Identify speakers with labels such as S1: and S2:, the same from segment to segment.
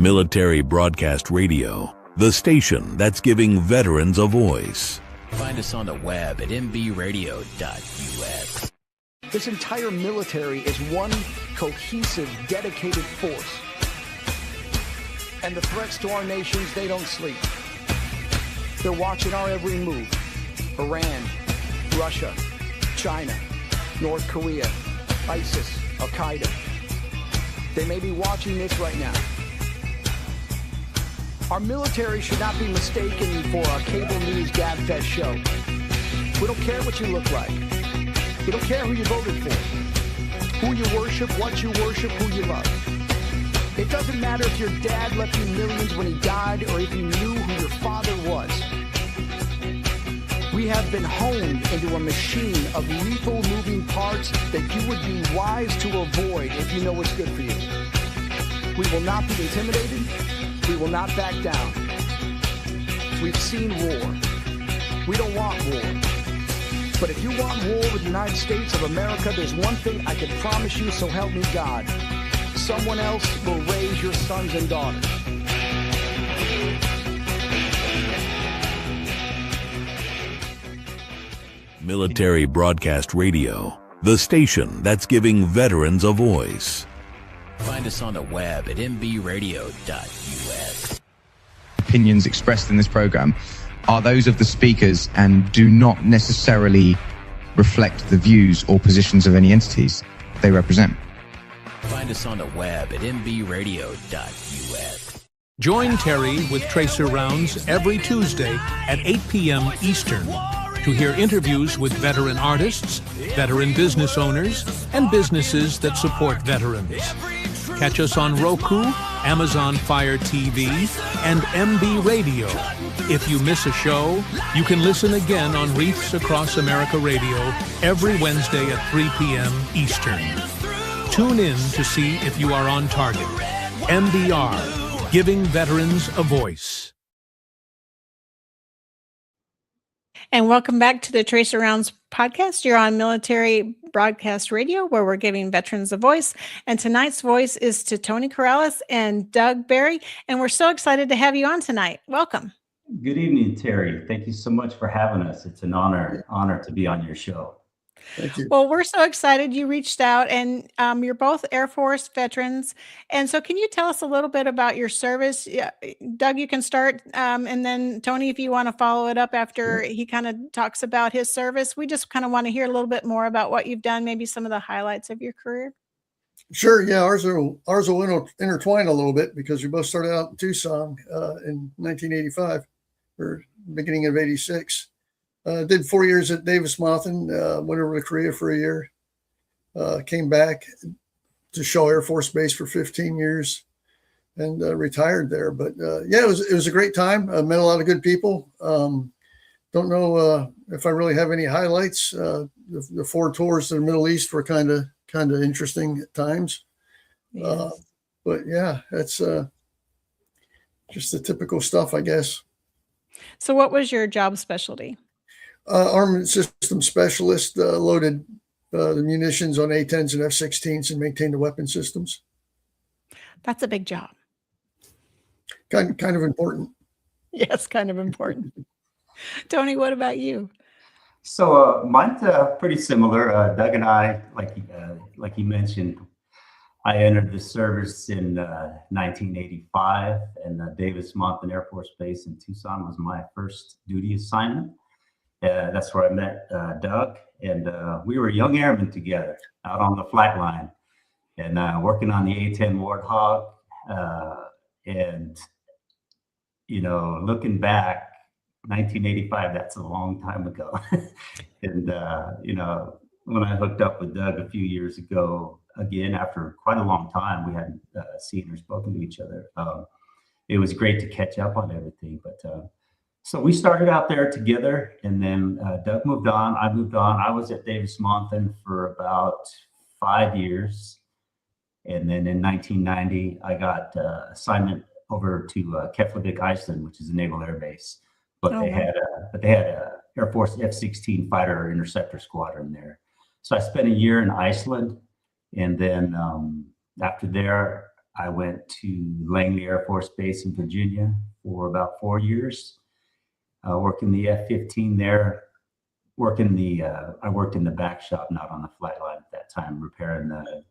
S1: Military Broadcast Radio, the station that's giving veterans a voice.
S2: Find us on the web at mbradio.us.
S3: This entire military is one cohesive, dedicated force. And the threats to our nations, they don't sleep. They're watching our every move. Iran, Russia, China, North Korea, ISIS, Al-Qaeda. They may be watching this right now. Our military should not be mistaken for a cable news gabfest show. We don't care what you look like. We don't care who you voted for, who you worship, what you worship, who you love. It doesn't matter if your dad left you millions when he died or if you knew who your father was. We have been honed into a machine of lethal moving parts that you would be wise to avoid if you know what's good for you. We will not be intimidated. We will not back down. We've seen war. We don't want war. But if you want war with the United States of America, there's one thing I can promise you, so help me God. Someone else will raise your sons and daughters.
S1: Military Broadcast Radio, the station that's giving veterans a voice.
S2: Find us on the web at mbradio.us.
S4: Opinions expressed in this program are those of the speakers and do not necessarily reflect the views or positions of any entities they represent.
S2: Find us on the web at mbradio.us.
S5: Join Terry with Tracer Rounds every Tuesday at 8 p.m. Eastern to hear interviews with veteran artists, veteran business owners, and businesses that support veterans. Catch us on Roku, Amazon Fire TV, and MB Radio. If you miss a show, you can listen again on Reefs Across America Radio every Wednesday at 3 p.m. Eastern. Tune in to see if you are on target. MBR, giving veterans a voice.
S6: And welcome back to the Tracer Rounds podcast. You're on Military Broadcast Radio, where we're giving veterans a voice. And tonight's voice is to Tony Corrales and Doug Barry. And we're so excited to have you on tonight. Welcome.
S7: Good evening, Terry. Thank you so much for having us. It's an honor to be on your show.
S3: Thank you.
S6: Well, we're so excited you reached out, and you're both Air Force veterans. And so can you tell us a little bit about your service? Doug, you can start, and then Tony, if you want to follow it up after he kind of talks about his service. We just kind of want to hear a little bit more about what you've done, maybe some of the highlights of your career.
S8: Sure. Yeah, ours will intertwine a little bit because we both started out in Tucson in 1985 or beginning of 86. Did 4 years at Davis-Monthan, went over to Korea for a year, came back to Shaw Air Force Base for 15 years and retired there. But yeah, it was a great time. I met a lot of good people. Don't know if I really have any highlights. The 4 tours to the Middle East were kind of interesting at times. Yes. But yeah, that's just the typical stuff, I guess.
S6: So what was your job specialty?
S8: Armament system specialist, loaded the munitions on A-10s and F-16s and maintained the weapon systems.
S6: That's a big job.
S8: Kind of important.
S6: Yes, kind of important. Tony, what about you?
S7: So mine's pretty similar. Doug and I, like you mentioned, I entered the service in 1985, and Davis-Monthan Air Force Base in Tucson was my first duty assignment. That's where I met Doug, and we were young airmen together out on the flight line and working on the A-10 Warthog. And, looking back, 1985, that's a long time ago. And, when I hooked up with Doug a few years ago, again, after quite a long time, we hadn't seen or spoken to each other. It was great to catch up on everything, but so we started out there together, and then Doug moved on. I moved on. I was at Davis-Monthan for about 5 years. And then in 1990, I got assignment over to Keflavik, Iceland, which is a naval air base. But they had a Air Force F-16 fighter interceptor squadron there. So I spent a year in Iceland. And then after there, I went to Langley Air Force Base in Virginia for about 4 years, working the F-15 there. I worked in the back shop, not on the flight line at that time, repairing the,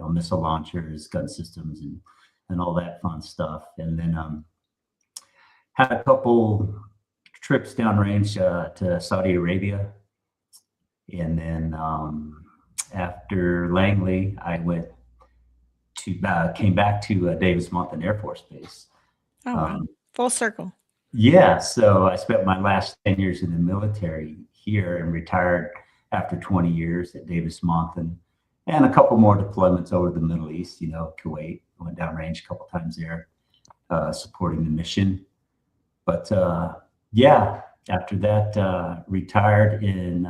S7: missile launchers, gun systems, and all that fun stuff. And then had a couple trips downrange to Saudi Arabia. And then after Langley, I came back to Davis-Monthan Air Force Base.
S6: Oh, wow. Full circle.
S7: Yeah, so I spent my last 10 years in the military here and retired after 20 years at Davis-Monthan, and a couple more deployments over the Middle East, Kuwait. Went downrange a couple times there, supporting the mission. But yeah, after that, retired in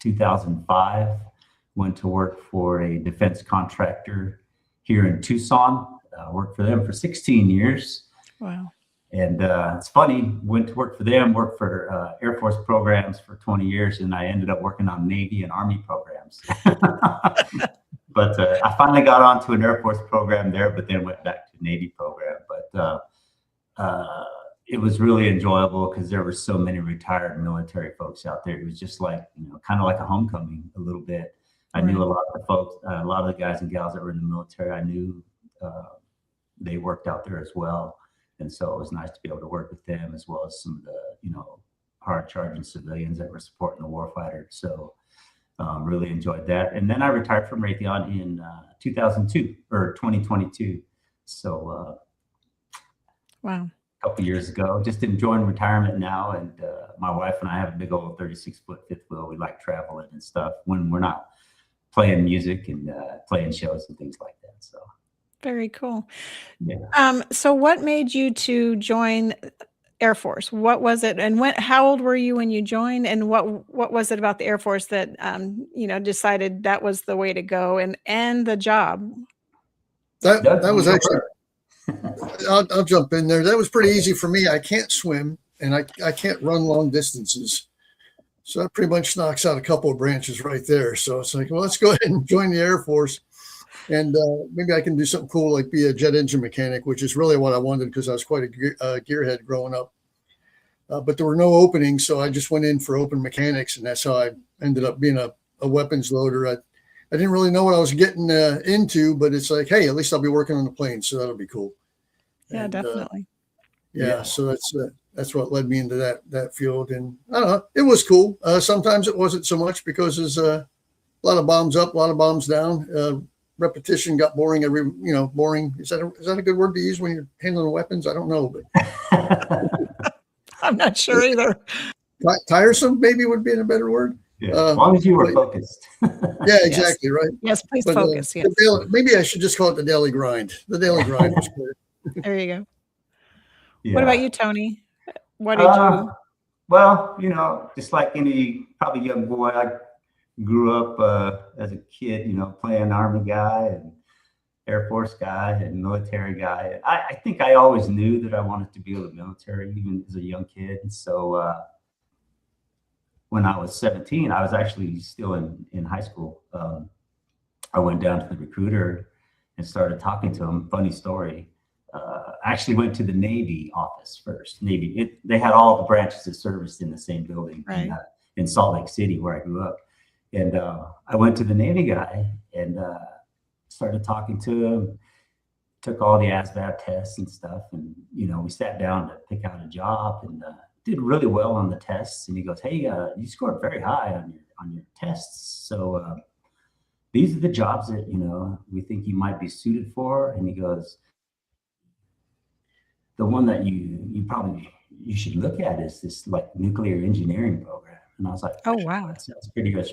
S7: 2005, went to work for a defense contractor here in Tucson, worked for them for 16 years.
S6: Wow.
S7: And it's funny, went to work for them, worked for Air Force programs for 20 years, and I ended up working on Navy and Army programs. But I finally got onto an Air Force program there, but then went back to Navy program. But it was really enjoyable because there were so many retired military folks out there. It was just like, kind of like a homecoming a little bit. I knew a lot of the folks, a lot of the guys and gals that were in the military. I knew they worked out there as well. And so it was nice to be able to work with them, as well as some of the, hard charging civilians that were supporting the warfighter. So really enjoyed that. And then I retired from Raytheon in 2022. So
S6: wow.
S7: A couple years ago, just enjoying retirement now. And my wife and I have a big old 36-foot fifth wheel. We like traveling and stuff when we're not playing music and playing shows and things like that. So.
S6: Very cool.
S7: Yeah.
S6: So what made you to join Air Force? What was it, and how old were you when you joined, and what was it about the Air Force that decided that was the way to go and the job?
S8: That was actually I'll jump in there. That was pretty easy for me. I can't swim and I can't run long distances. So that pretty much knocks out a couple of branches right there. So it's like, well, let's go ahead and join the Air Force. And maybe I can do something cool, like be a jet engine mechanic, which is really what I wanted because I was quite a gearhead growing up. But there were no openings, so I just went in for open mechanics, and that's how I ended up being a weapons loader. I didn't really know what I was getting into, but it's like, hey, at least I'll be working on the plane, so that'll be cool.
S6: Yeah, and, definitely.
S8: So that's what led me into that field, and I don't know, it was cool. Sometimes it wasn't so much because there's a lot of bombs up, a lot of bombs down. Repetition got boring. Boring. Is that a good word to use when you're handling weapons? I don't know, but
S6: I'm not sure either.
S8: Tiresome maybe would be a better word.
S7: Yeah, as long as you were focused.
S8: Yeah, exactly.
S6: Yes.
S8: Right.
S6: Yes, please focus. Yes.
S8: Maybe I should just call it the daily grind. The daily grind was good.
S6: There you go.
S7: Yeah.
S6: What about you, Tony? What did you?
S7: Well, just like any probably young boy, I grew up as a kid, playing Army guy and Air Force guy and military guy. I think I always knew that I wanted to be in the military, even as a young kid. And so when I was 17, I was actually still in high school. I went down to the recruiter and started talking to him. Funny story. I actually went to the Navy office first. Navy, they had all the branches of service in the same building,
S6: right,
S7: in Salt Lake City, where I grew up. And I went to the Navy guy and started talking to him, took all the ASVAB tests and stuff. And, we sat down to pick out a job and did really well on the tests. And he goes, hey, you scored very high on your tests. So these are the jobs that, we think you might be suited for. And he goes, the one that you should look at is this like nuclear engineering program. And I was like,
S6: oh, wow,
S7: that sounds pretty good.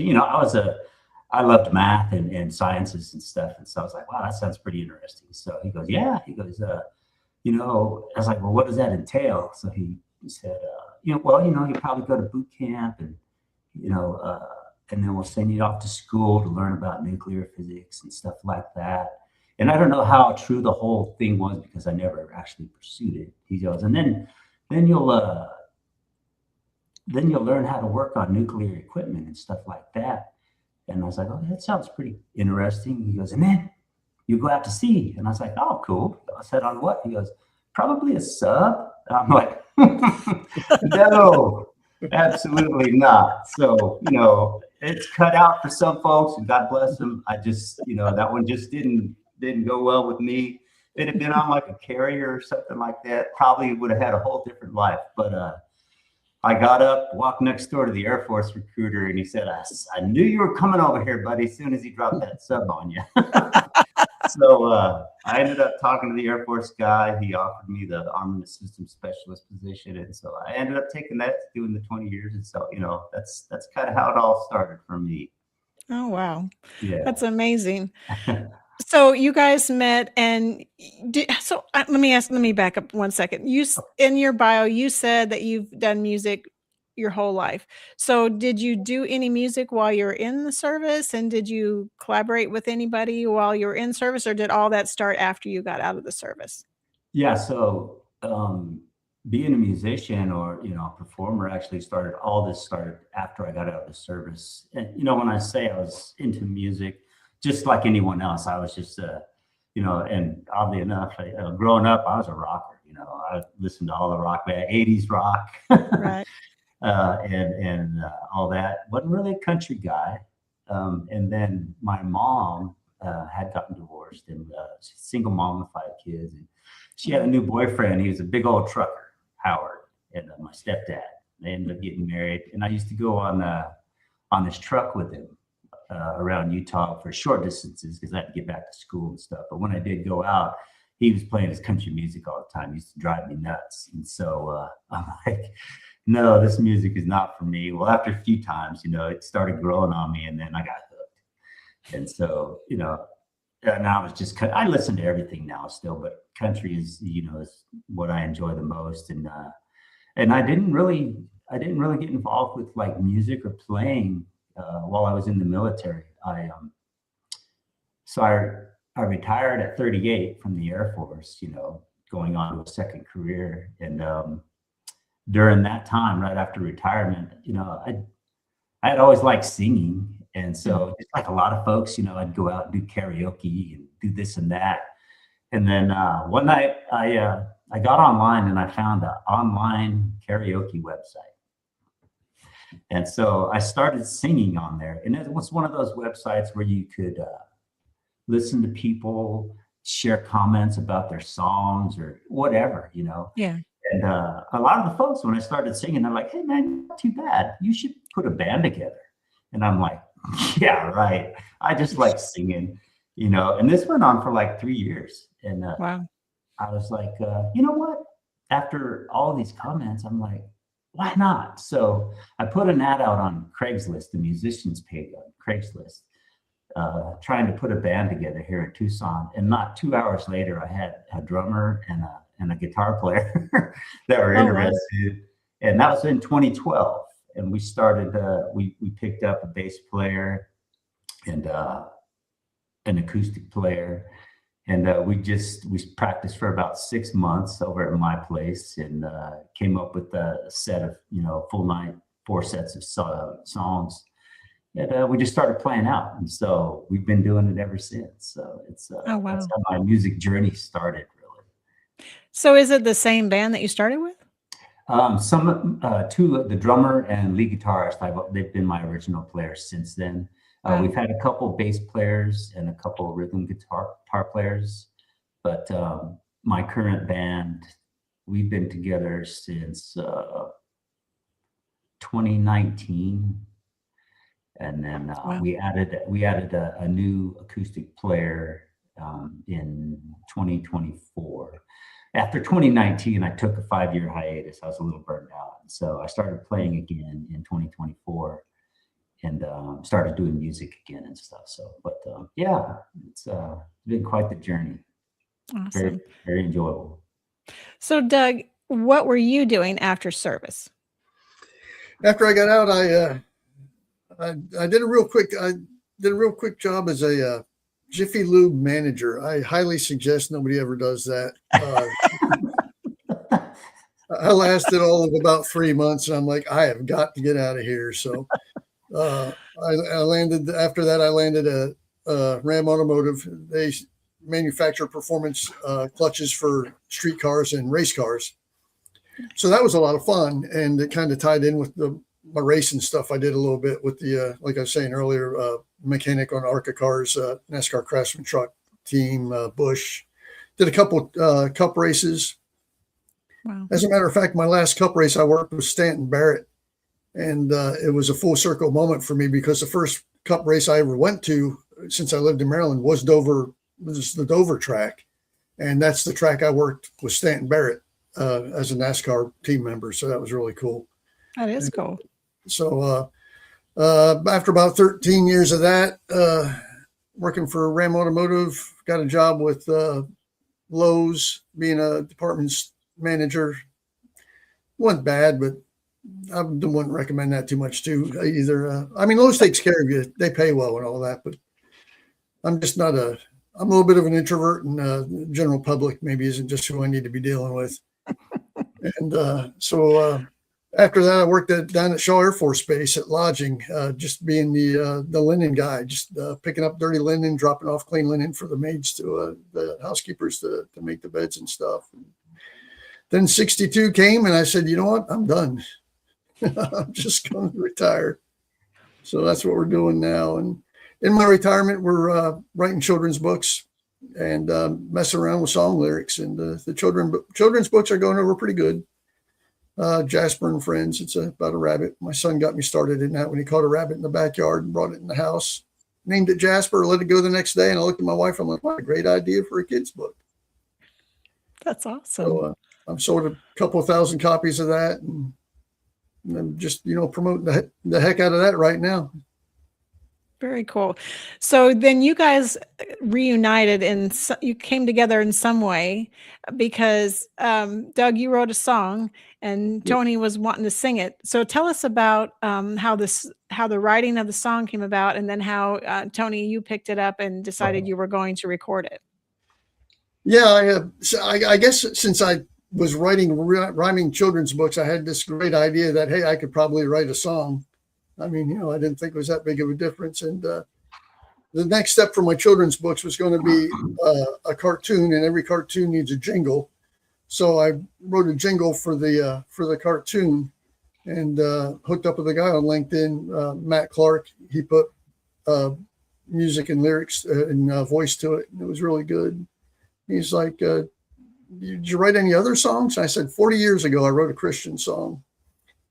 S7: I loved math and sciences and stuff. And so I was like, wow, that sounds pretty interesting. So he goes, yeah, I was like, well, what does that entail? So he said, you probably go to boot camp and then we'll send you off to school to learn about nuclear physics and stuff like that. And I don't know how true the whole thing was because I never actually pursued it. He goes, and then you'll learn how to work on nuclear equipment and stuff like that. And I was like, oh, that sounds pretty interesting. He goes, and then you go out to sea. And I was like, oh, cool. I said, on what? He goes, probably a sub. And I'm like, no, absolutely not. So, it's cut out for some folks, and God bless them. I just, that one just didn't go well with me. If it had been on like a carrier or something like that, probably would have had a whole different life. But I got up, walked next door to the Air Force recruiter, and he said, I knew you were coming over here, buddy, as soon as he dropped that sub on you. So I ended up talking to the Air Force guy. He offered me the Armament Systems Specialist position. And so I ended up taking that, doing the 20 years. And so, that's kind of how it all started for me.
S6: Oh, wow.
S7: Yeah.
S6: That's amazing. So you guys met, and let me back up 1 second. In your bio, you said that you've done music your whole life. So did you do any music while you're in the service, and did you collaborate with anybody while you were in service, or did all that start after you got out of the service?
S7: Yeah. So being a musician or, a performer all this started after I got out of the service. And, when I say I was into music, just like anyone else, I was just, and oddly enough, growing up, I was a rocker. I listened to all the rock, 80s rock,
S6: Right.
S7: and all that. Wasn't really a country guy. And then my mom had gotten divorced, and she's a single mom with 5 kids. And she had a new boyfriend. He was a big old trucker, Howard, and my stepdad. They ended up getting married, and I used to go on this truck with him. Around Utah for short distances because I had to get back to school and stuff. But when I did go out, he was playing his country music all the time. He used to drive me nuts. And so I'm like, no, this music is not for me. Well, after a few times, it started growing on me, and then I got hooked. And so, now it's just, I listen to everything now still, but country is, is what I enjoy the most. And I didn't really get involved with like music or playing while I was in the military. I retired at 38 from the Air Force, going on to a second career. And during that time, right after retirement, I had always liked singing. And so just like a lot of folks, I'd go out and do karaoke and do this and that. And then one night I got online and I found an online karaoke website. And so I started singing on there, and it was one of those websites where you could listen to people share comments about their songs or whatever,
S6: Yeah.
S7: And a lot of the folks, when I started singing, they're like, hey man, not too bad. You should put a band together. And I'm like, yeah, right. I just like singing, and this went on for like 3 years. And
S6: Wow.
S7: I was like, you know what? After all these comments, I'm like, why not? So I put an ad out on Craigslist, the musicians page on Craigslist, trying to put a band together here in Tucson. And not 2 hours later, I had a drummer and a guitar player that were interested. And that was in 2012. And we started, we picked up a bass player and an acoustic player. And we practiced for about 6 months over at my place, and came up with a set of, full night, 4 sets of songs. And we just started playing out. And so we've been doing it ever since. So it's
S6: Oh, wow.
S7: that's how my music journey started, really.
S6: So is it the same band that you started with?
S7: Two, the drummer and lead guitarist, they've been my original players since then.
S6: Wow.
S7: We've had a couple bass players and a couple rhythm guitar players, but my current band, we've been together since 2019, and then
S6: Wow.
S7: we added a new acoustic player in 2024. After 2019, I took a 5-year hiatus. I was a little burned out, so I started playing again in 2024. And started doing music again and stuff. So, but yeah, it's been quite the journey.
S6: Awesome.
S7: Very, very enjoyable.
S6: So Doug, what were you doing after service?
S8: After I got out, I did a real quick job as a Jiffy Lube manager. I highly suggest nobody ever does that. I lasted all of about 3 months, and I'm like, I have got to get out of here. So I landed after that. I landed at Ram Automotive. They manufacture performance clutches for street cars and race cars. So that was a lot of fun, and it kind of tied in with my racing stuff. I did a little bit with the, like I was saying earlier, mechanic on ARCA cars, NASCAR Craftsman truck team, Busch. Did a couple cup races.
S6: Wow.
S8: As a matter of fact, my last cup race I worked with Stanton Barrett, and it was a full circle moment for me because the first cup race I ever went to since I lived in Maryland was the Dover track, and that's the track I worked with Stanton Barrett as a NASCAR team member. So that was really cool.
S6: That is cool.
S8: So after about 13 years of that, working for Ram Automotive, got a job with Lowe's, being a department manager. Wasn't bad, but I wouldn't recommend that too much too either. I mean, Lowe's takes care of you. They pay well and all that, but I'm just not I'm a little bit of an introvert, and the general public maybe isn't just who I need to be dealing with. And so after that, I worked down at Shaw Air Force Base at lodging, just being the linen guy, just picking up dirty linen, dropping off clean linen for the maids to the housekeepers to make the beds and stuff. And then 62 came, and I said, you know what? I'm done. I'm just going to retire. So that's what we're doing now. And in my retirement, we're writing children's books and messing around with song lyrics. And the children's books are going over pretty good. Jasper and Friends. It's about a rabbit. My son got me started in that when he caught a rabbit in the backyard and brought it in the house. Named it Jasper, let it go the next day. And I looked at my wife. I'm like, what a great idea for a kid's book.
S6: That's awesome.
S8: So I've sold a couple of thousand copies of that. And I'm just, promoting the heck out of that right now.
S6: Very cool. So then you guys reunited and you came together in some way because Doug, you wrote a song and Tony was wanting to sing it. So tell us about how the writing of the song came about, and then how Tony, you picked it up and decided you were going to record it.
S8: Yeah, I guess since I was writing rhyming children's books, I had this great idea that, hey, I could probably write a song. I mean, I didn't think it was that big of a difference. And the next step for my children's books was going to be a cartoon, and every cartoon needs a jingle. So I wrote a jingle for the cartoon, and hooked up with a guy on LinkedIn, Matt Clark. He put music and lyrics and voice to it, and it was really good. He's like, did you write any other songs? I said, 40 years ago, I wrote a Christian song.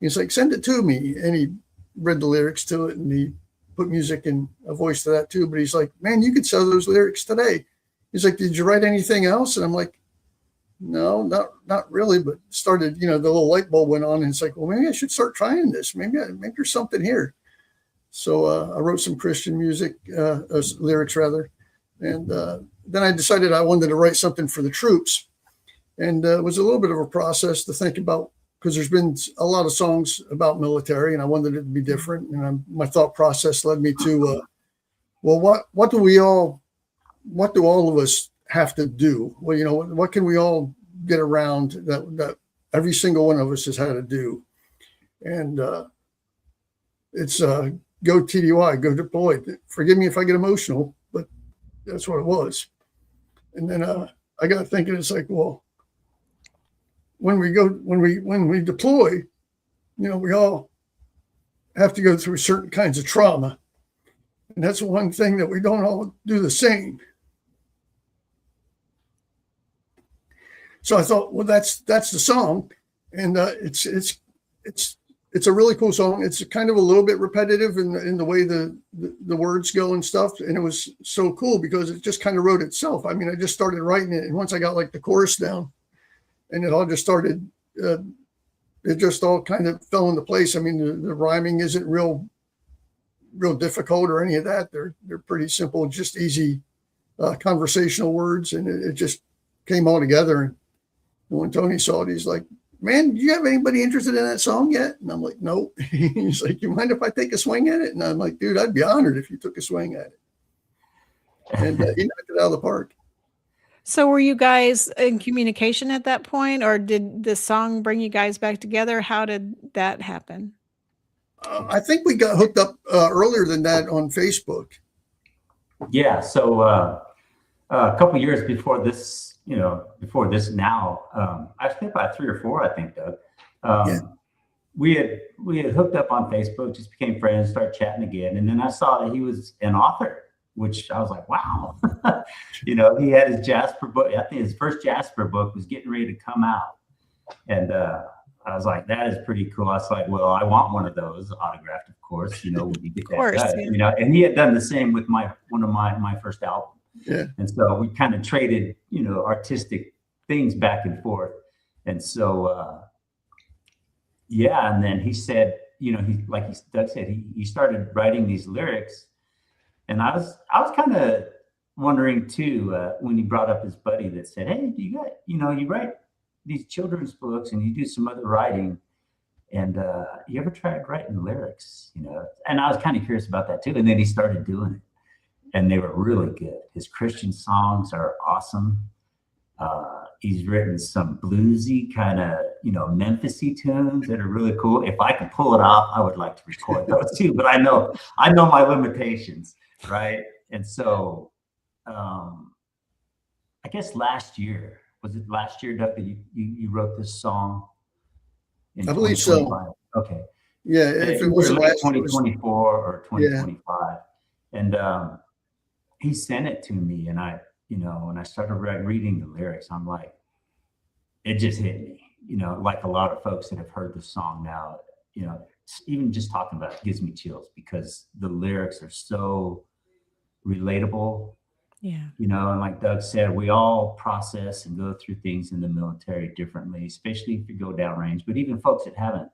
S8: He's like, send it to me. And he read the lyrics to it, and he put music and a voice to that too. But he's like, man, you could sell those lyrics today. He's like, did you write anything else? And I'm like, no, not really. But started, the little light bulb went on, and it's like, well, maybe I should start trying this. Maybe there's something here. So I wrote some Christian music, lyrics rather. And then I decided I wanted to write something for the troops. And it was a little bit of a process to think about, because there's been a lot of songs about military, and I wanted it to be different. And my thought process led me to, well, what do all of us have to do? Well, what can we all get around that every single one of us has had to do? And it's go TDY, go deploy. Forgive me if I get emotional, but that's what it was. And then I got thinking, it's like, well, when we deploy, we all have to go through certain kinds of trauma. And that's one thing that we don't all do the same. So I thought, well, that's the song. And it's a really cool song. It's kind of a little bit repetitive in the way the words go and stuff. And it was so cool because it just kind of wrote itself. I mean, I just started writing it. And once I got like the chorus down, and it all just started, it just all kind of fell into place. I mean, the rhyming isn't real difficult or any of that. They're pretty simple, just easy conversational words. And it just came all together. And when Tony saw it, he's like, man, do you have anybody interested in that song yet? And I'm like, no. He's like, you mind if I take a swing at it? And I'm like, dude, I'd be honored if you took a swing at it. And he knocked it out of the park.
S6: So were you guys in communication at that point, or did the song bring you guys back together? How did that happen?
S8: I think we got hooked up earlier than that on Facebook.
S7: Yeah. So a couple years before this, before this now, I think about 3 or 4, I think, Doug. We had hooked up on Facebook, just became friends, started chatting again. And then I saw that he was an author, which I was like, wow. He had his Jasper book. I think his first Jasper book was getting ready to come out. And I was like, that is pretty cool. I was like, well, I want one of those autographed, of course, when you get that done, and he had done the same with one of my first album.
S8: Yeah.
S7: And so we kind of traded, artistic things back and forth. And so, and then he said, Doug said, he started writing these lyrics. And I was kind of wondering too, when he brought up his buddy that said, hey, you write these children's books and you do some other writing, and you ever tried writing lyrics? And I was kind of curious about that too. And then he started doing it, and they were really good. His Christian songs are awesome. He's written some bluesy kind of, Memphis-y tunes that are really cool. If I could pull it off, I would like to record those too, but I know my limitations, right? And so I guess last year, was it last year, Doug, that you wrote this song?
S8: I believe so.
S7: Okay.
S8: Yeah, if it was
S7: like 2024 or 2025. Yeah. And he sent it to me, and when I started reading the lyrics, I'm like, it just hit me, like a lot of folks that have heard the song now, even just talking about it gives me chills, because the lyrics are so relatable.
S6: Yeah.
S7: And like Doug said, we all process and go through things in the military differently, especially if you go downrange, but even folks that haven't,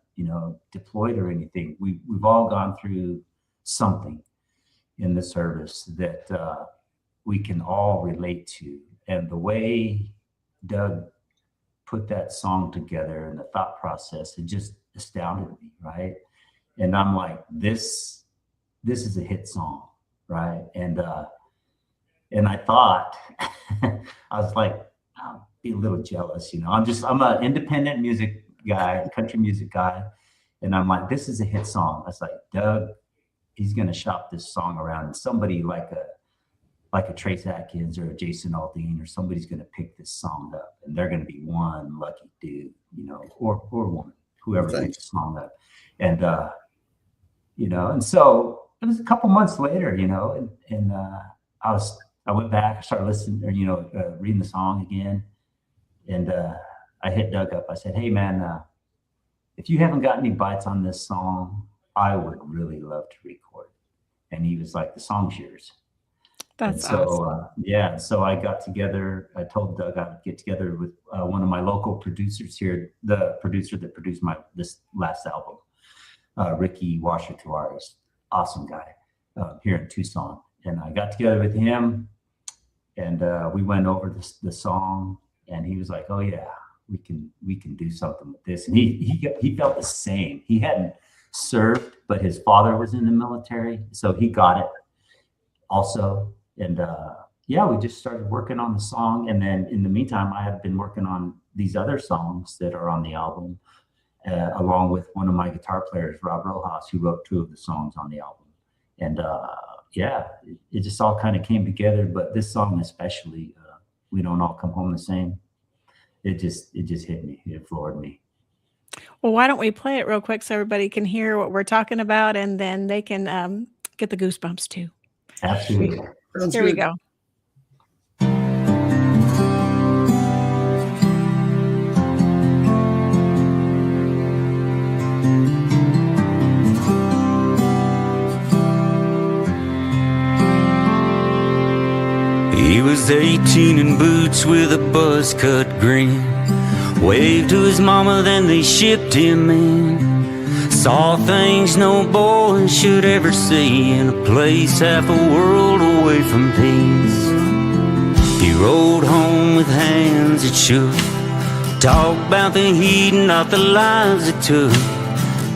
S7: deployed or anything, we've all gone through something in the service that we can all relate to. And the way Doug put that song together and the thought process, it just astounded me, right? And I'm like, this is a hit song, right? And I thought, I was like, I'll be a little jealous, I'm an independent music guy, country music guy. And I'm like, this is a hit song. I was like, Doug, he's going to shop this song around, and somebody like a Trace Atkins or a Jason Aldean or somebody's going to pick this song up, and they're going to be one lucky dude, or woman, whoever picks the song up. And, and so it was a couple months later, and I went back, I started listening, or, reading the song again. And I hit Doug up. I said, hey man, if you haven't got any bites on this song, I would really love to record. And he was like, the song's yours.
S6: That's awesome.
S7: So I got together. I told Doug I would get together with one of my local producers here, the producer that produced this last album, Ricky Washer-Tuares, awesome guy here in Tucson. And I got together with him, and we went over the song, and he was like, oh yeah, we can do something with this. And he felt the same. He hadn't served, but his father was in the military, so he got it also. And we just started working on the song. And then in the meantime, I have been working on these other songs that are on the album, along with one of my guitar players, Rob Rojas, who wrote 2 of the songs on the album. And it just all kind of came together. But this song especially, We Don't All Come Home the Same, it just hit me. It floored me.
S6: Well, why don't we play it real quick so everybody can hear what we're talking about, and then they can get the goosebumps too.
S7: Absolutely.
S6: Here we go.
S9: He was 18 in boots with a buzz-cut grin. Waved to his mama, then they shipped him in. Saw things no boy should ever see in a place half a world away from peace. He rode home with hands that shook, talked about the heat and not the lives it took.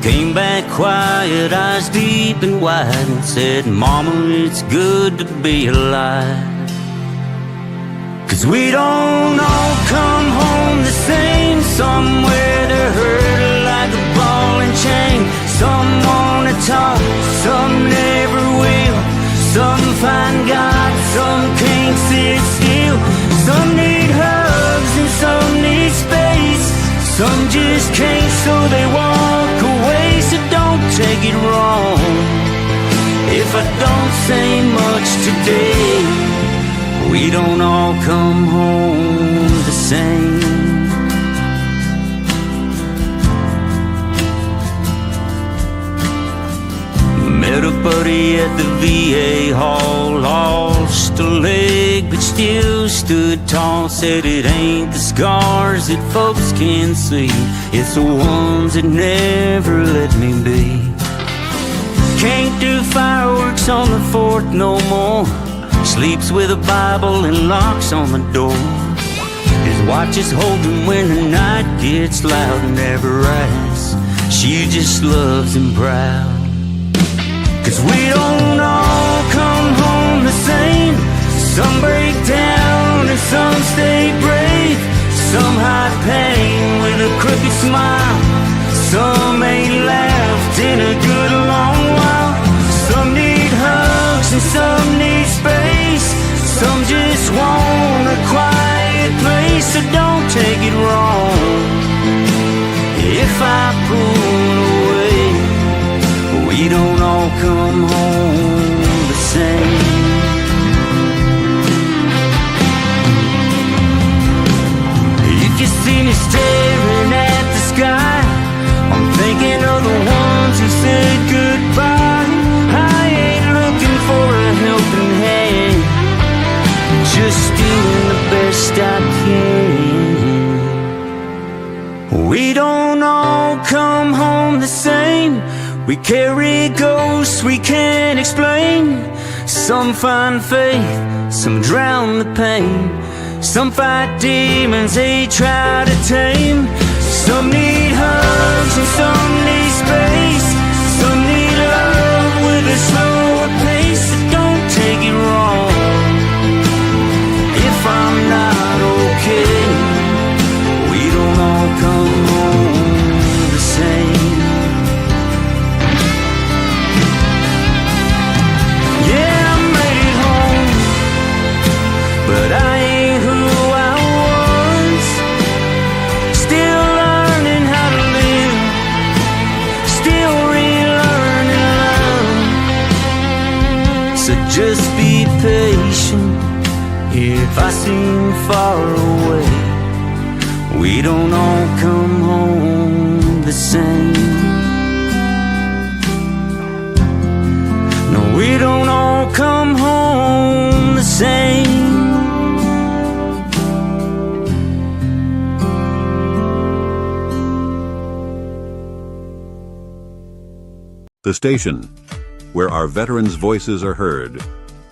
S9: Came back quiet, eyes deep and wide, and said, Mama, it's good to be alive. 'Cause we don't all come home the same. Somewhere they're hurt like a ball and chain. Some wanna talk, some never will. Some find God, some can't sit still. Some just can't, so they walk away. So don't take it wrong if I don't say much today. We don't all come home the same. Met a buddy at the VA hall, lost a leg but still stood tall. Said it ain't the scars that folks can see, it's the ones that never let me be. Can't do fireworks on the 4th no more. Sleeps with a Bible and locks on the door. His watch is holding when the night gets loud. Never asks, she just loves him proud. 'Cause we don't all come home the same. Some break down and some stay brave. Some hide pain with a crooked smile. Some ain't laughed in a good long while. Some need hugs and some need space. Some just want a quiet place. So don't take it wrong if I pull away. We don't all come home the same. If you see me staring at the sky, I'm thinking of the ones who said goodbye. I ain't looking for a helping hand, just doing the best I can. We don't all come home the same. We carry ghosts we can't explain. Some find faith, some drown the pain. Some fight demons they try to tame. Some need hugs and some need space. Some need love with a slower pace. So don't take it wrong if I'm not okay. We don't all come home the same. But I ain't who I was. Still learning how to live. Still relearning love. So just be patient if I seem far away. We don't all come home the same. No, we don't all come home the same.
S1: The station where our veterans' voices are heard.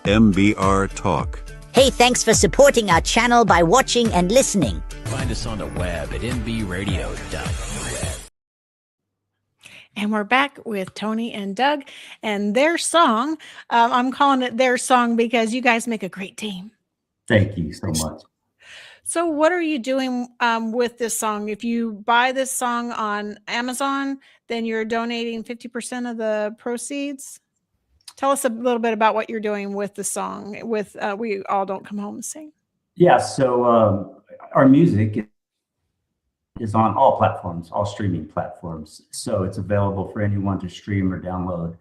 S1: MBR Talk.
S10: Hey, thanks for supporting our channel by watching and listening.
S2: Find us on the web at mbradio.net.
S6: And we're back with Tony and Doug and their song. I'm calling it their song because you guys make a great team.
S7: Thank you so much.
S6: So what are you doing with this song? If you buy this song on Amazon, then you're donating 50% of the proceeds. Tell us a little bit about what you're doing with the song, with We All Don't Come Home the Same.
S7: Yeah, so our music is on all platforms, all streaming platforms. So it's available for anyone to stream or download.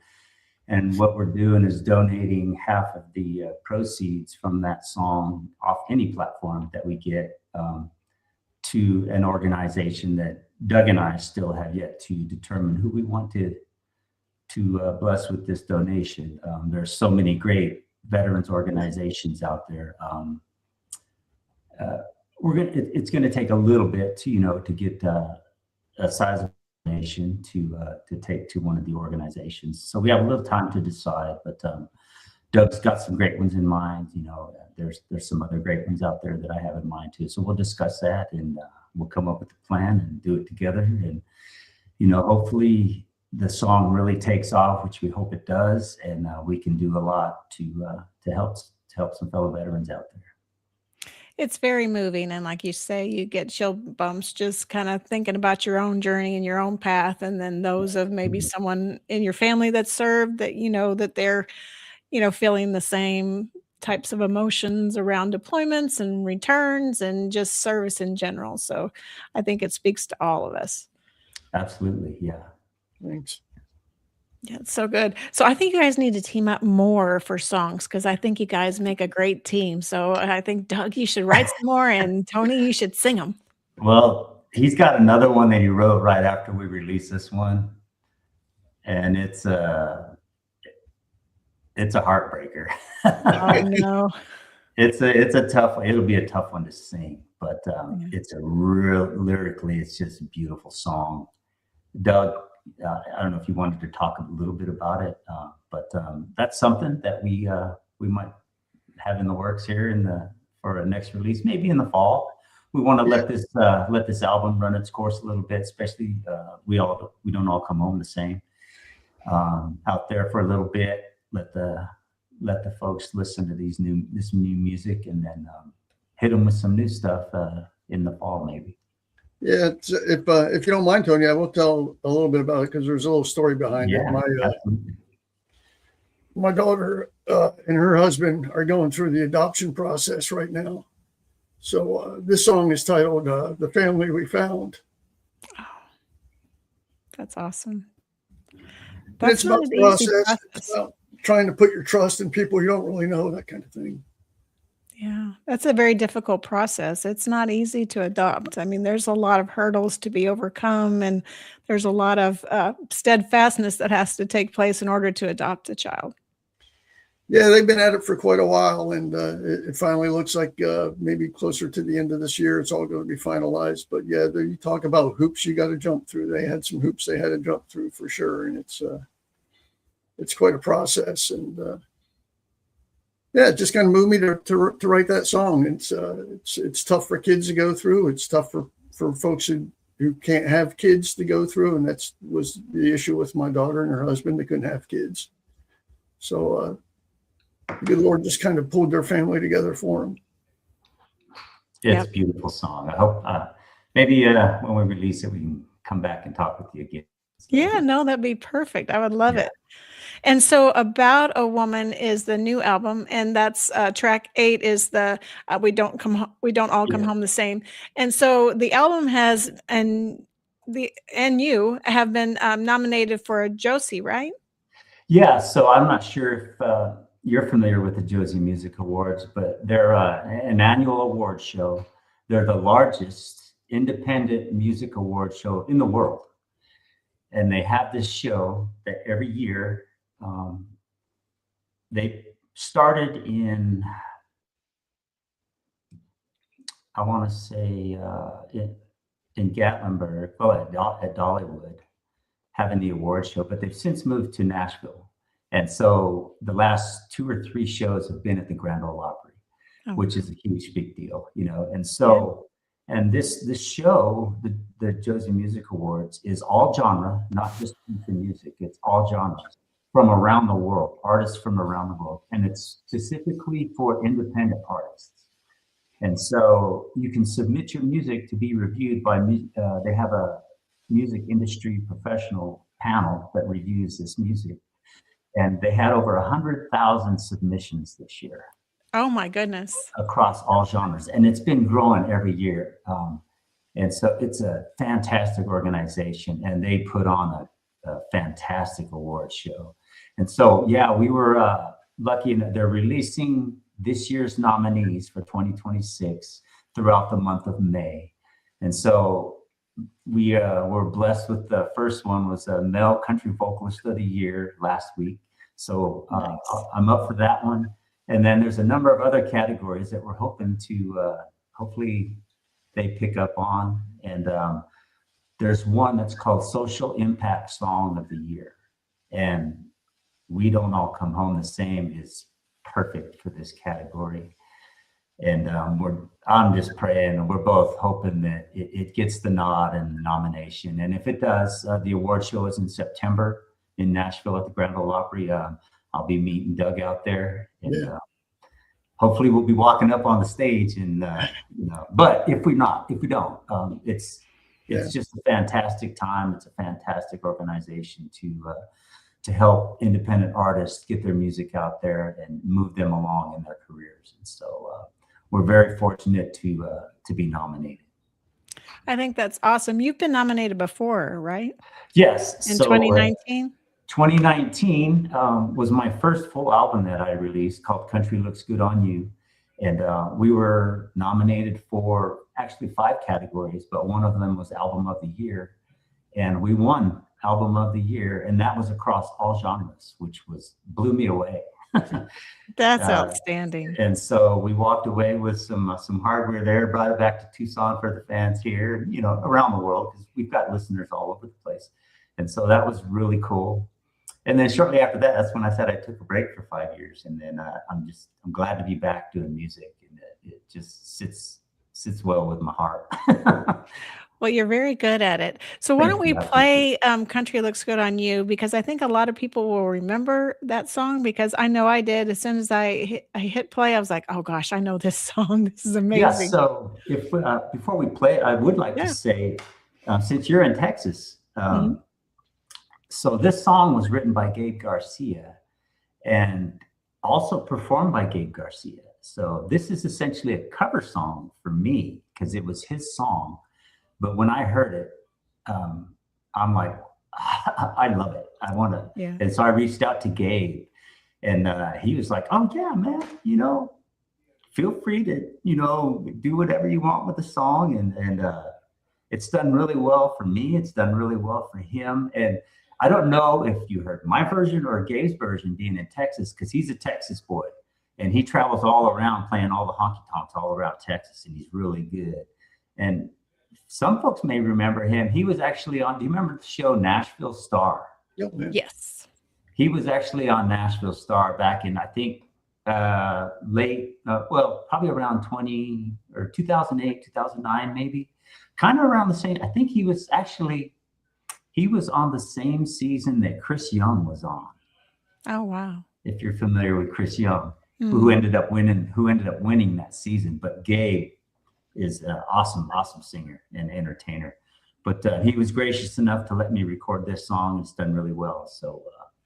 S7: And what we're doing is donating half of the proceeds from that song off any platform that we get to an organization that Doug and I still have yet to determine who we want to bless with this donation. There's so many great veterans organizations out there. It's going to take a little bit to get a sizable donation to take to one of the organizations. So we have a little time to decide, but Doug's got some great ones in mind. There's some other great ones out there that I have in mind too. So we'll discuss that and we'll come up with a plan and do it together. And hopefully the song really takes off, which we hope it does, and we can do a lot to help some fellow veterans out there.
S6: It's very moving. And like you say, you get chill bumps just kind of thinking about your own journey and your own path. And then those of maybe someone in your family that served that, that they're, feeling the same types of emotions around deployments and returns and just service in general. So I think it speaks to all of us.
S7: Absolutely. Yeah.
S8: Thanks.
S6: Yeah, it's so good. So I think you guys need to team up more for songs because I think you guys make a great team. So I think Doug, you should write some more, and Tony, you should sing them.
S7: Well, he's got another one that he wrote right after we released this one, and it's a heartbreaker.
S6: Oh no.
S7: It's a tough one. It'll be a tough one to sing, but it's a real lyrically, it's just a beautiful song. Doug, I don't know if you wanted to talk a little bit about it, but that's something that we might have in the works here for a next release, maybe in the fall. We want to let this album run its course a little bit, especially we don't all come home the same. Out there for a little bit, let the folks listen to this new music, and then hit them with some new stuff in the fall maybe.
S8: Yeah, if you don't mind, Tony, I will tell a little bit about it because there's a little story behind it. My daughter and her husband are going through the adoption process right now. So this song is titled "The Family We Found."
S6: Oh, that's awesome.
S8: It's about the process. It's about trying to put your trust in people you don't really know, that kind of thing.
S6: Yeah, that's a very difficult process. It's not easy to adopt. I mean, there's a lot of hurdles to be overcome, and there's a lot of steadfastness that has to take place in order to adopt a child.
S8: Yeah, they've been at it for quite a while, and it finally looks like maybe closer to the end of this year, it's all going to be finalized. But yeah, you talk about hoops you got to jump through. They had some hoops they had to jump through for sure, and it's quite a process. And yeah, it just kind of moved me to write that song. It's tough for kids to go through. It's tough for folks who can't have kids to go through, and that was the issue with my daughter and her husband. They couldn't have kids, so the good Lord just kind of pulled their family together for them.
S7: It's a beautiful song. I hope maybe when we release it, we can come back and talk with you again.
S6: Yeah, no, that'd be perfect. I would love it. And so About a Woman is the new album, and that's track 8 is the we don't all come home the same. And so the album has and you have been nominated for a Josie, right?
S7: Yeah, so I'm not sure if you're familiar with the Josie Music Awards, but they're an annual award show. They're the largest independent music award show in the world. And they have this show that every year, they started in, I want to say in Gatlinburg, at Dollywood, having the award show, but they've since moved to Nashville. And so the last 2 or 3 shows have been at the Grand Ole Opry, which is a huge, big deal, you know? And so, and this show, the Josie Music Awards, is all genre, not just country music. It's all genres from around the world, artists from around the world. And it's specifically for independent artists. And so you can submit your music to be reviewed by, they have a music industry professional panel that reviews this music. And they had over 100,000 submissions this year.
S6: Oh my goodness.
S7: Across all genres. And it's been growing every year. And so it's a fantastic organization, and they put on a fantastic award show. And so, yeah, we were lucky that they're releasing this year's nominees for 2026 throughout the month of May. And so we were blessed with the first one was a Male Country Vocalist of the Year last week. So I'm up for that one. And then there's a number of other categories that we're hoping to hopefully they pick up on. And there's one that's called Social Impact Song of the Year. And We Don't All Come Home the Same is perfect for this category. And I'm just praying, and we're both hoping that it gets the nod and the nomination. And if it does, the award show is in September in Nashville at the Grand Ole Opry. I'll be meeting Doug out there, and hopefully we'll be walking up on the stage. And but if we don't, it's just a fantastic time. It's a fantastic organization to help independent artists get their music out there and move them along in their careers. And so we're very fortunate to be nominated.
S6: I think that's awesome. You've been nominated before, right?
S7: Yes.
S6: In 2019?
S7: 2019 was my first full album that I released, called Country Looks Good on You. And we were nominated for actually 5 categories, but one of them was Album of the Year. And we won Album of the Year, and that was across all genres, which blew me away.
S6: That's outstanding.
S7: And so we walked away with some hardware there, brought it back to Tucson for the fans here, you know, around the world, because we've got listeners all over the place. And so that was really cool. And then shortly after that, that's when I said I took a break for 5 years. And then I'm glad to be back doing music, and it just sits well with my heart.
S6: Well, you're very good at it. So why don't we play Country Looks Good on You? Because I think a lot of people will remember that song, because I know I did. As soon as I hit play, I was like, oh gosh, I know this song. This is amazing.
S7: Yeah, so if before we play it, I would like to say, since you're in Texas, so this song was written by Gabe Garcia and also performed by Gabe Garcia. So this is essentially a cover song for me, because it was his song. But when I heard it, I'm like, I love it. I want to. Yeah. And so I reached out to Gabe, and he was like, oh, yeah, man, you know, feel free to, you know, do whatever you want with the song. And it's done really well for me. It's done really well for him. And I don't know if you heard my version or Gabe's version, being in Texas, because he's a Texas boy, and he travels all around playing all the honky tonks all around Texas, and he's really good. And some folks may remember him. He was actually on, do you remember the show Nashville Star?
S6: Yes.
S7: He was actually on Nashville Star back in, I think, probably around 2008, 2009, maybe. Kind of around the same. I think he was on the same season that Chris Young was on. Oh, wow. If you're familiar with Chris Young, who ended up winning that season. But Gabe is an awesome singer and entertainer. But he was gracious enough to let me record this song. It's done really well. So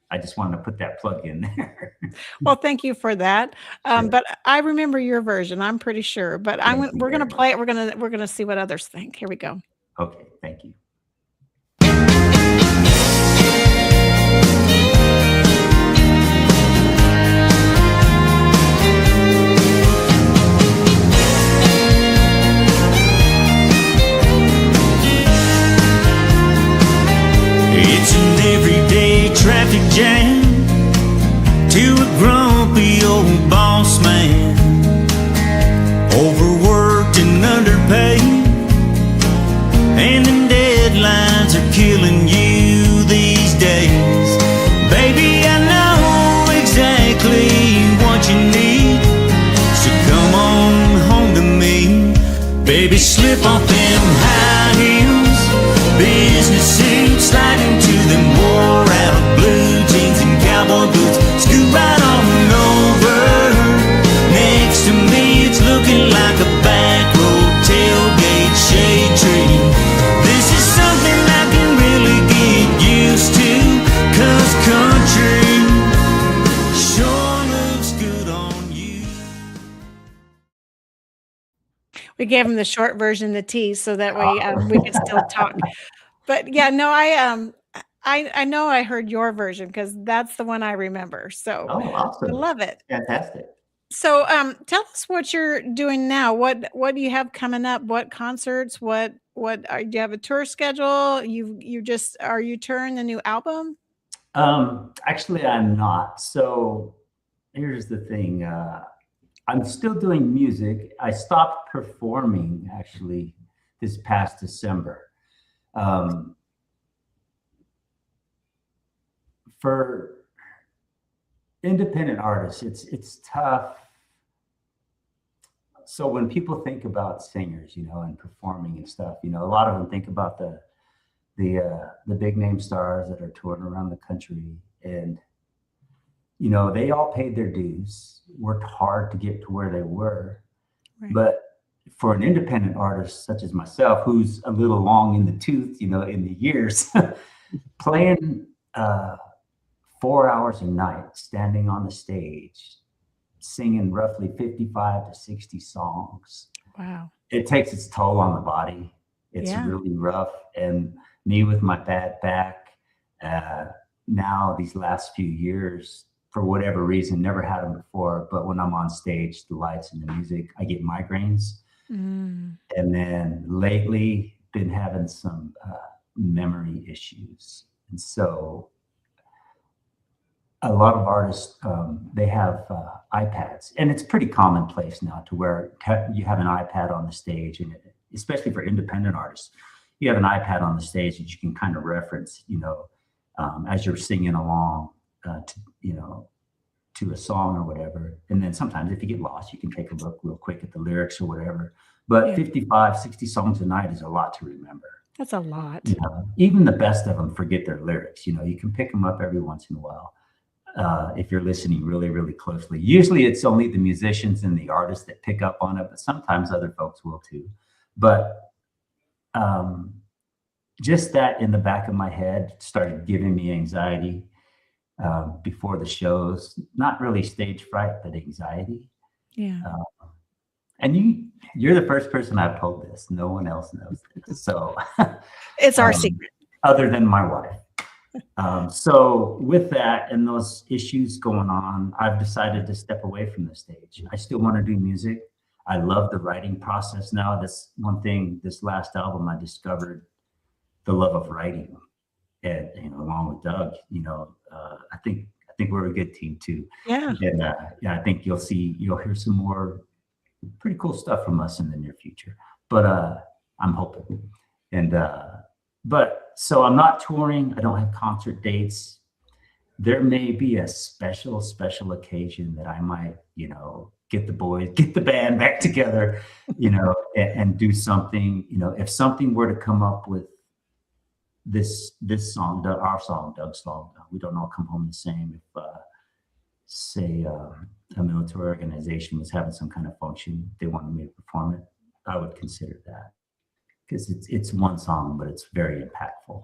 S7: I just wanted to put that plug in there.
S6: Well, thank you for that. Sure. But I remember your version, I'm pretty sure. But we're going to play it. We're going to see what others think. Here we go.
S7: Okay, thank you.
S9: It's an everyday traffic jam to a grumpy old boss man, overworked and underpaid, and the deadlines are killing you these days. Baby, I know exactly what you need, so come on home to me. Baby, slip off them high heels, business suits, slide into them wore out blue jeans and cowboy boots, scoot right on over. Next to me, it's looking like a back road tailgate shade tree. This is something I can really get used to, 'cause country sure looks good on you.
S6: We gave him the short version, the tease, so that way we could still talk. But yeah, no, I know I heard your version, because that's the one I remember. So
S7: awesome.
S6: I love it.
S7: Fantastic.
S6: So tell us what you're doing now. What do you have coming up? What concerts? Do you have a tour schedule? Are you touring the new album?
S7: Actually, I'm not. So here's the thing. I'm still doing music. I stopped performing actually this past December. For independent artists, it's tough. So when people think about singers, you know, and performing and stuff, you know, a lot of them think about the big name stars that are touring around the country, and you know, they all paid their dues, worked hard to get to where they were. Right. But for an independent artist such as myself, who's a little long in the tooth, you know, in the years, playing 4 hours a night standing on the stage, singing roughly 55 to 60 songs.
S6: Wow.
S7: It takes its toll on the body. It's really rough. And me with my bad back, now these last few years, for whatever reason, never had them before, but when I'm on stage, the lights and the music, I get migraines. And then lately been having some memory issues. And so a lot of artists, they have iPads, and it's pretty commonplace now to where you have an iPad on the stage, and especially for independent artists, you have an iPad on the stage that you can kind of reference, as you're singing along, to a song or whatever. And then sometimes if you get lost, you can take a look real quick at the lyrics or whatever. But 55, 60 songs a night is a lot to remember.
S6: That's a lot.
S7: Even the best of them forget their lyrics. You can pick them up every once in a while. If you're listening really, really closely. Usually it's only the musicians and the artists that pick up on it, but sometimes other folks will too. But just that in the back of my head started giving me anxiety before the shows. Not really stage fright, but anxiety.
S6: Yeah.
S7: And you're the first person I've told this. No one else knows this. So
S6: it's our secret.
S7: Other than my wife. So with that and those issues going on, I've decided to step away from the stage. I still want to do music. I love the writing process now. That's one thing, this last album, I discovered the love of writing. And, along with Doug, I think we're a good team too.
S6: Yeah.
S7: And I think you'll hear some more pretty cool stuff from us in the near future. But I'm hoping. And so I'm not touring. I don't have concert dates. There may be a special occasion that I might, get the band back together, and do something. If something were to come up with this song, our song, Doug's song, We Don't All Come Home the Same. If say a military organization was having some kind of function, they wanted me to perform it, I would consider that. Because it's one song, but it's very impactful.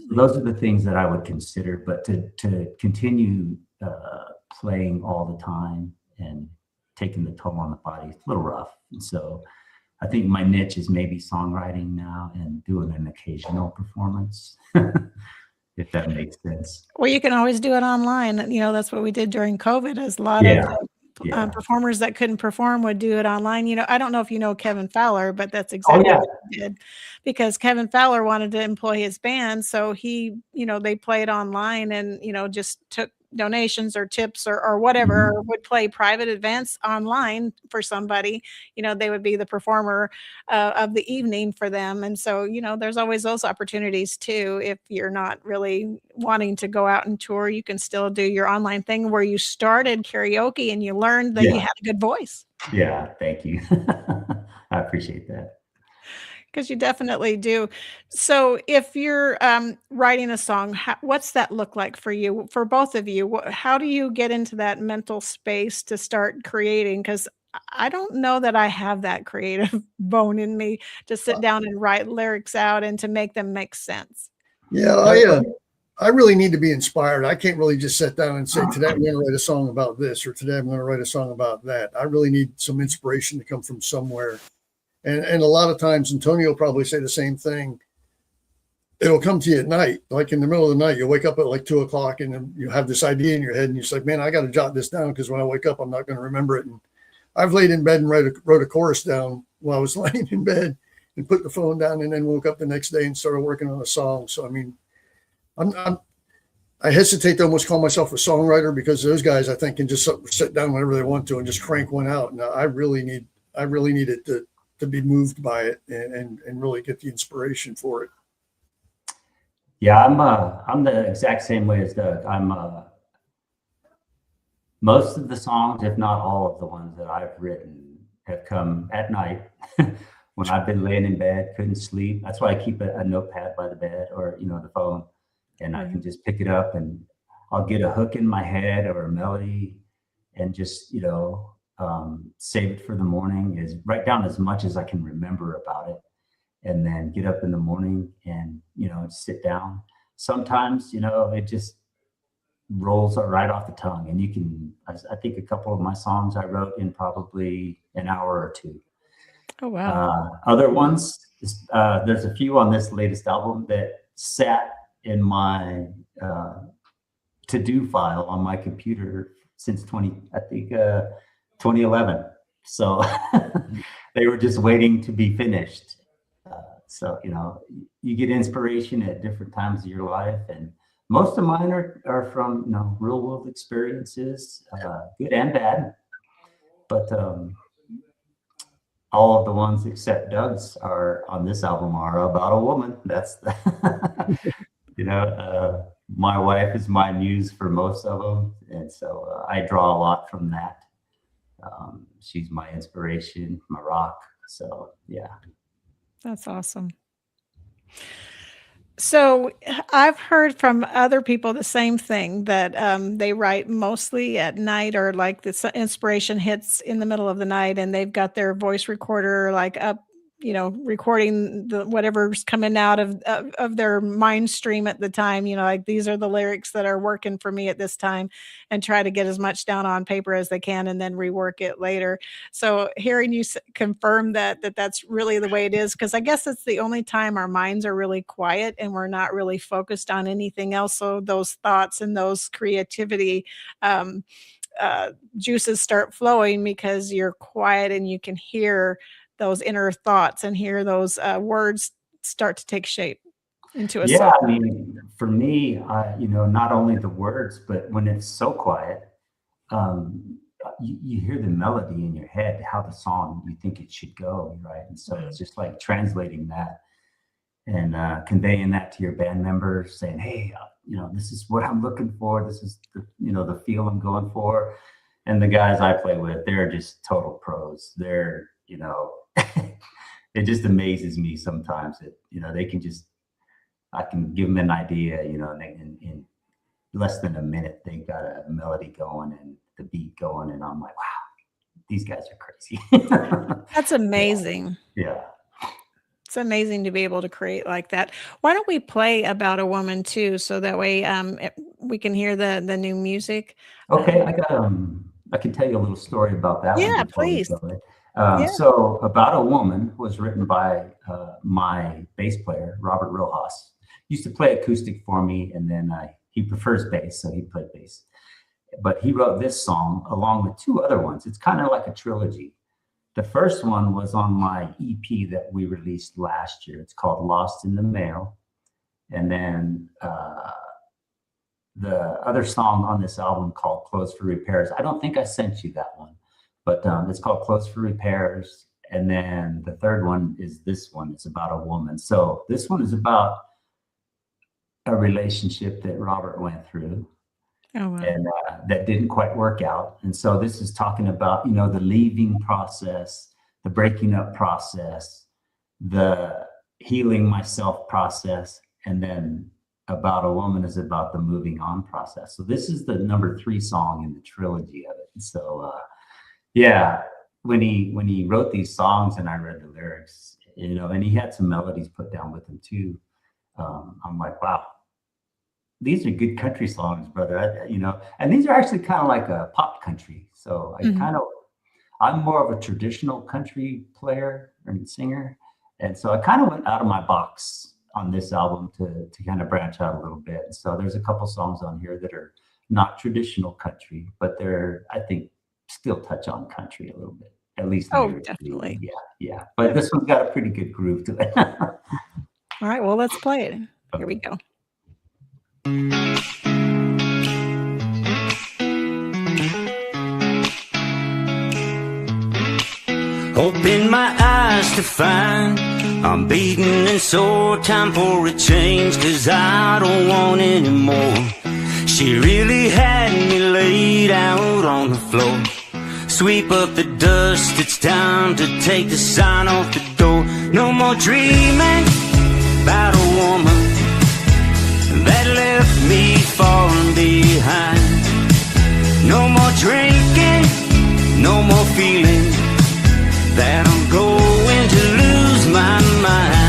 S7: Those are the things that I would consider. But to continue playing all the time and taking the toll on the body, it's a little rough. And so I think my niche is maybe songwriting now and doing an occasional performance, if that makes sense.
S6: Well, you can always do it online. That's what we did during COVID. As a lot of performers that couldn't perform would do it online. I don't know if you know Kevin Fowler, but that's exactly what he did, because Kevin Fowler wanted to employ his band. So he, they played online and, just took donations or tips or whatever, or would play private events online for somebody. They would be the performer of the evening for them. And so, there's always those opportunities too. If you're not really wanting to go out and tour, you can still do your online thing where you started karaoke and you learned that you had a good voice.
S7: Yeah, thank you. I appreciate that.
S6: Because you definitely do. So if you're writing a song, what's that look like for you, for both of you? How do you get into that mental space to start creating? Because I don't know that I have that creative bone in me to sit down and write lyrics out and to make them make sense.
S8: Yeah, I really need to be inspired. I can't really just sit down and say, today I'm going to write a song about this, or today I'm going to write a song about that. I really need some inspiration to come from somewhere. And a lot of times, and Tony will probably say the same thing, it'll come to you at night, like in the middle of the night. You wake up at like 2 o'clock and then you have this idea in your head and you're like, man, I got to jot this down because when I wake up, I'm not going to remember it. And I've laid in bed and wrote a chorus down while I was laying in bed and put the phone down and then woke up the next day and started working on a song. So, I mean, I hesitate to almost call myself a songwriter because those guys, I think, can just sit down whenever they want to and just crank one out. And I really need it to be moved by it and really get the inspiration for it.
S7: Yeah, I'm the exact same way as Doug. Most of the songs, if not all of the ones that I've written, have come at night when I've been laying in bed, couldn't sleep. That's why I keep a notepad by the bed or the phone, and I can just pick it up and I'll get a hook in my head or a melody and just save it for the morning, is write down as much as I can remember about it, and then get up in the morning and sit down. Sometimes it just rolls right off the tongue. And you can, I think a couple of my songs I wrote in probably an hour or two.
S6: Oh, wow.
S7: Other ones, there's a few on this latest album that sat in my to-do file on my computer since 2011. So they were just waiting to be finished. So, you know, you get inspiration at different times of your life. And most of mine are from, you know, real world experiences, good and bad. But all of the ones except Doug's are on this album are about a woman. That's the, you know, my wife is my muse for most of them. And so I draw a lot from that. She's my inspiration, my rock. So, yeah.
S6: That's awesome. So I've heard from other people the same thing, that they write mostly at night, or like the inspiration hits in the middle of the night and they've got their voice recorder like up, you know, recording the whatever's coming out of their mind stream at the time, you know, like these are the lyrics that are working for me at this time, and try to get as much down on paper as they can and then rework it later. So hearing you confirm that's really the way it is, because I guess it's the only time our minds are really quiet and we're not really focused on anything else. So those thoughts and those creativity juices start flowing because you're quiet and you can hear those inner thoughts and hear those words start to take shape into a song.
S7: I mean, for me, you know, not only the words, but when it's so quiet, you hear the melody in your head, how the song you think it should go, right? And so it's just like translating that and conveying that to your band members, saying, hey, you know, this is what I'm looking for. This is the, you know, the feel I'm going for. And the guys I play with, they're just total pros. They're, you know, it just amazes me sometimes that, you know, they can just, I can give them an idea, you know, and in less than a minute, they got a melody going and the beat going. And I'm like, wow, these guys are crazy.
S6: That's amazing.
S7: Yeah.
S6: It's amazing to be able to create like that. Why don't we play About a Woman too, so that way we can hear the new music?
S7: Okay, I can tell you a little story about that.
S6: Yeah, please.
S7: So About a Woman was written by my bass player, Robert Rojas. Used to play acoustic for me, and then he prefers bass, so he played bass. But he wrote this song along with two other ones. It's kind of like a trilogy. The first one was on my EP that we released last year. It's called Lost in the Mail. And then the other song on this album called Clothes for Repairs. I don't think I sent you that one, but it's called Clothes for Repairs. And then the third one is this one. It's about a woman. So this one is about a relationship that Robert went through.
S6: Oh, wow.
S7: And that didn't quite work out. And so this is talking about, you know, the leaving process, the breaking up process, the healing myself process, and then About a Woman is about the moving on process. So this is the number 3 song in the trilogy of it. And so, yeah, when he wrote these songs and I read the lyrics, you know, and he had some melodies put down with him too. I'm like, wow, these are good country songs, brother. You know, and these are actually kind of like a pop country. So I'm more of a traditional country player and singer. And so I kind of went out of my box on this album to kind of branch out a little bit. So there's a couple songs on here that are not traditional country, but they're, I think, still touch on country a little bit, at least.
S6: Oh, definitely.
S7: Yeah. But this one's got a pretty good groove to it.
S6: All right, well, let's play it. Here we go.
S9: Open my eyes to find I'm beaten and sore, time for a change, 'cause I don't want any more. She really had me laid out on the floor. Sweep up the dust, it's time to take the sign off the door. No more dreaming about a woman that left me far behind. No more drinking, no more feeling that I'm going to lose my mind.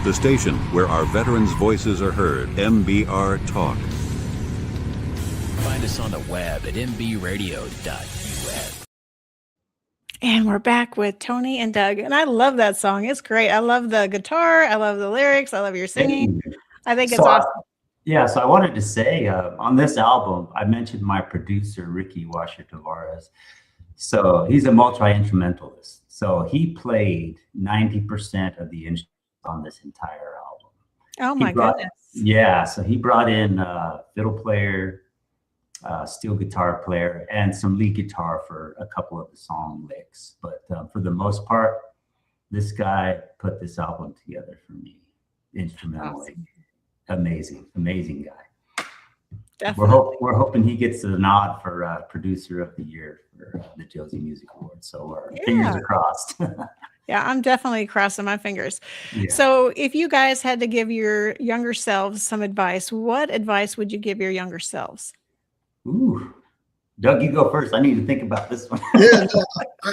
S1: The station where our veterans' voices are heard. MBR Talk.
S2: Find us on the web at mbradio.us.
S6: And we're back with Tony and Doug. And I love that song. It's great. I love the guitar. I love the lyrics. I love your singing. I think it's awesome.
S7: So I wanted to say on this album, I mentioned my producer, Ricky Washer Tavares. So he's a multi-instrumentalist. So he played 90% of the instruments on this entire album.
S6: Oh my goodness.
S7: Yeah. So he brought in a fiddle player, steel guitar player, and some lead guitar for a couple of the song licks. But for the most part, this guy put this album together for me instrumentally. Awesome. Amazing guy.
S6: Definitely.
S7: We're hoping he gets the nod for producer of the year for the Josie Music Awards. So our fingers are crossed.
S6: Yeah, I'm definitely crossing my fingers.
S7: Yeah.
S6: So if you guys had to give your younger selves some advice, what advice would you give your younger selves?
S8: Ooh,
S7: Doug, you go first. I need to think about this one.
S8: Yeah, no,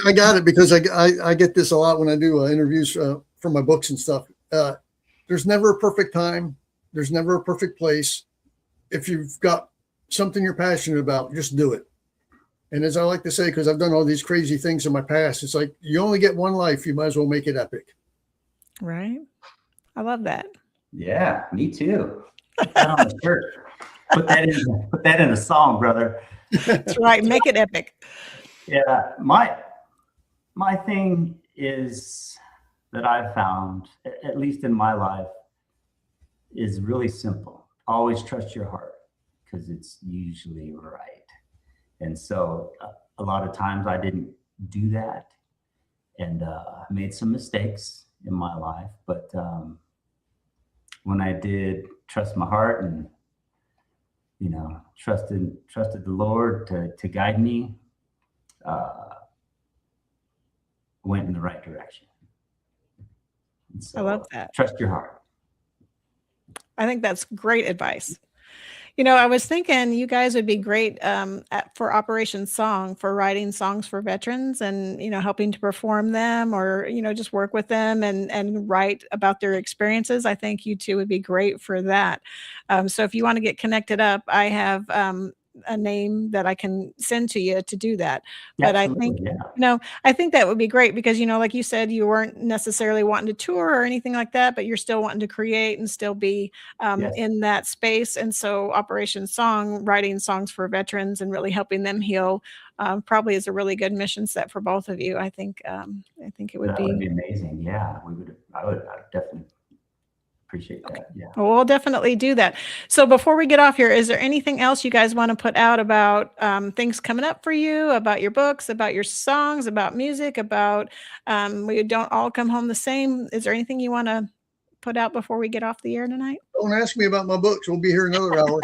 S8: I got it because I get this a lot when I do interviews for my books and stuff. There's never a perfect time. There's never a perfect place. If you've got something you're passionate about, just do it. And as I like to say, because I've done all these crazy things in my past, it's like you only get one life. You might as well make it epic.
S6: Right. I love that.
S7: Yeah, me too. Put that on the shirt. Put that in a song, brother.
S6: That's right. Make it epic.
S7: Yeah. My thing is that I've found, at least in my life, is really simple. Always trust your heart because it's usually right. And so a lot of times I didn't do that and made some mistakes in my life. But when I did trust my heart and, trusted the Lord to guide me, went in the right direction. So,
S6: I love that.
S7: Trust your heart.
S6: I think that's great advice. I was thinking you guys would be great for Operation Song, for writing songs for veterans and, helping to perform them or, just work with them and write about their experiences. I think you two would be great for that. So if you want to get connected up, I have a name that I can send to you to do that. But
S7: Absolutely,
S6: I think that would be great because, like you said, you weren't necessarily wanting to tour or anything like that, but you're still wanting to create and still be in that space. And so Operation Song, writing songs for veterans and really helping them heal probably is a really good mission set for both of you. I think it would
S7: that would be amazing. Yeah, I would definitely appreciate that. Yeah.
S6: Well, we'll definitely do that. So before we get off here, is there anything else you guys want to put out about things coming up for you, about your books, about your songs, about music, about we don't all come home the same? Is there anything you want to put out before we get off the air tonight?
S8: Don't ask me about my books. We'll be here another hour.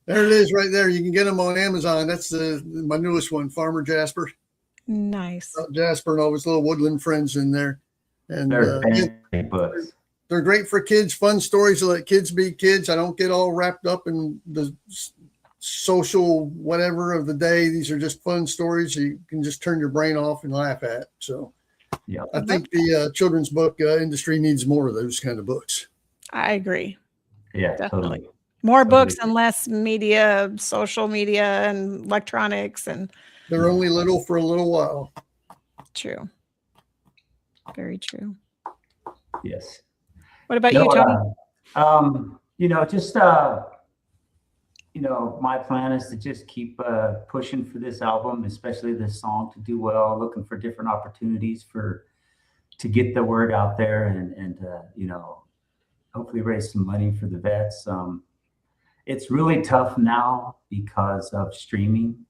S8: There it is right there. You can get them on Amazon. That's my newest one, Farmer Jasper.
S6: Nice.
S8: Jasper and all his little woodland friends in there. And
S7: they're fantastic books.
S8: They're great for kids, fun stories to let kids be kids. I don't get all wrapped up in the social whatever of the day. These are just fun stories you can just turn your brain off and laugh at. So
S7: yeah,
S8: I think the children's book industry needs more of those kind of books.
S6: I agree.
S7: Yeah,
S6: definitely.
S7: Totally.
S6: More books and less media, social media and electronics. And
S8: they're only little for a little while.
S6: True. Very true.
S7: Yes.
S6: What about you, Tony?
S7: My plan is to just keep pushing for this album, especially this song to do well, looking for different opportunities to get the word out there and hopefully raise some money for the vets. It's really tough now because of streaming.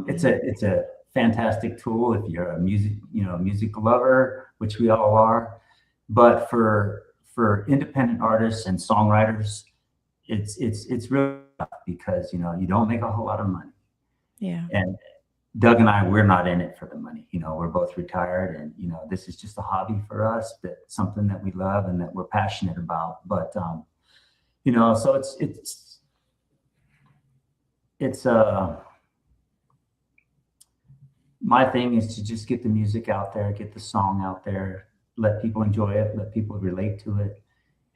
S7: It's a fantastic tool if you're a music lover, which we all are. But for independent artists and songwriters, it's really tough because you don't make a whole lot of money.
S6: Yeah.
S7: And Doug and I, we're not in it for the money. We're both retired, and this is just a hobby for us, but something that we love and that we're passionate about. But so it's my thing is to just get the music out there, get the song out there, let people enjoy it, let people relate to it,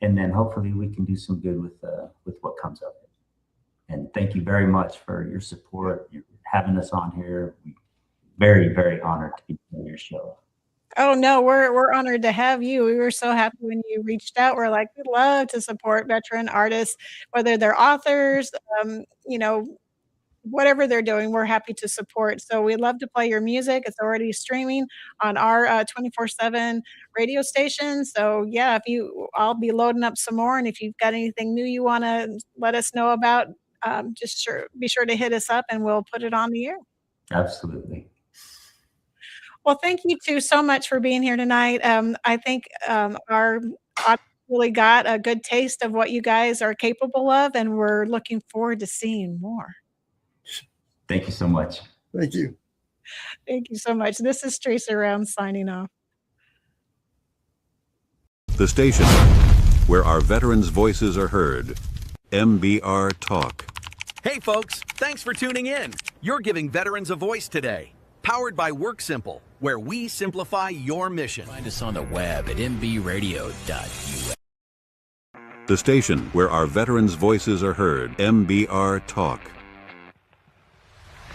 S7: and then hopefully we can do some good with what comes of it. And thank you very much for your support, your having us on here. Very, very honored to be on your show.
S6: Oh no, we're honored to have you. We were so happy when you reached out. We're like, we'd love to support veteran artists, whether they're authors, you know, whatever they're doing, we're happy to support. So we'd love to play your music. It's already streaming on our 24/7 radio station. So yeah, I'll be loading up some more. And if you've got anything new you want to let us know about, be sure to hit us up and we'll put it on the air.
S7: Absolutely.
S6: Well, thank you two so much for being here tonight. I think our audience really got a good taste of what you guys are capable of, and we're looking forward to seeing more.
S7: Thank you so much.
S8: Thank you.
S6: Thank you so much. This is Tracy Round signing off.
S1: The station where our veterans' voices are heard. MBR Talk.
S11: Hey folks, thanks for tuning in. You're giving veterans a voice today. Powered by WorkSimple, where we simplify your mission.
S2: Find us on the web at mbradio.us.
S1: The station where our veterans' voices are heard. MBR Talk.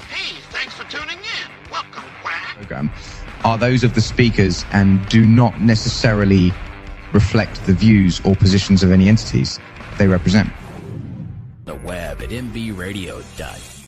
S12: Hey, thanks for tuning in. Welcome, Quack.
S4: Program are those of the speakers and do not necessarily reflect the views or positions of any entities they represent.
S2: The web at mbradio.us.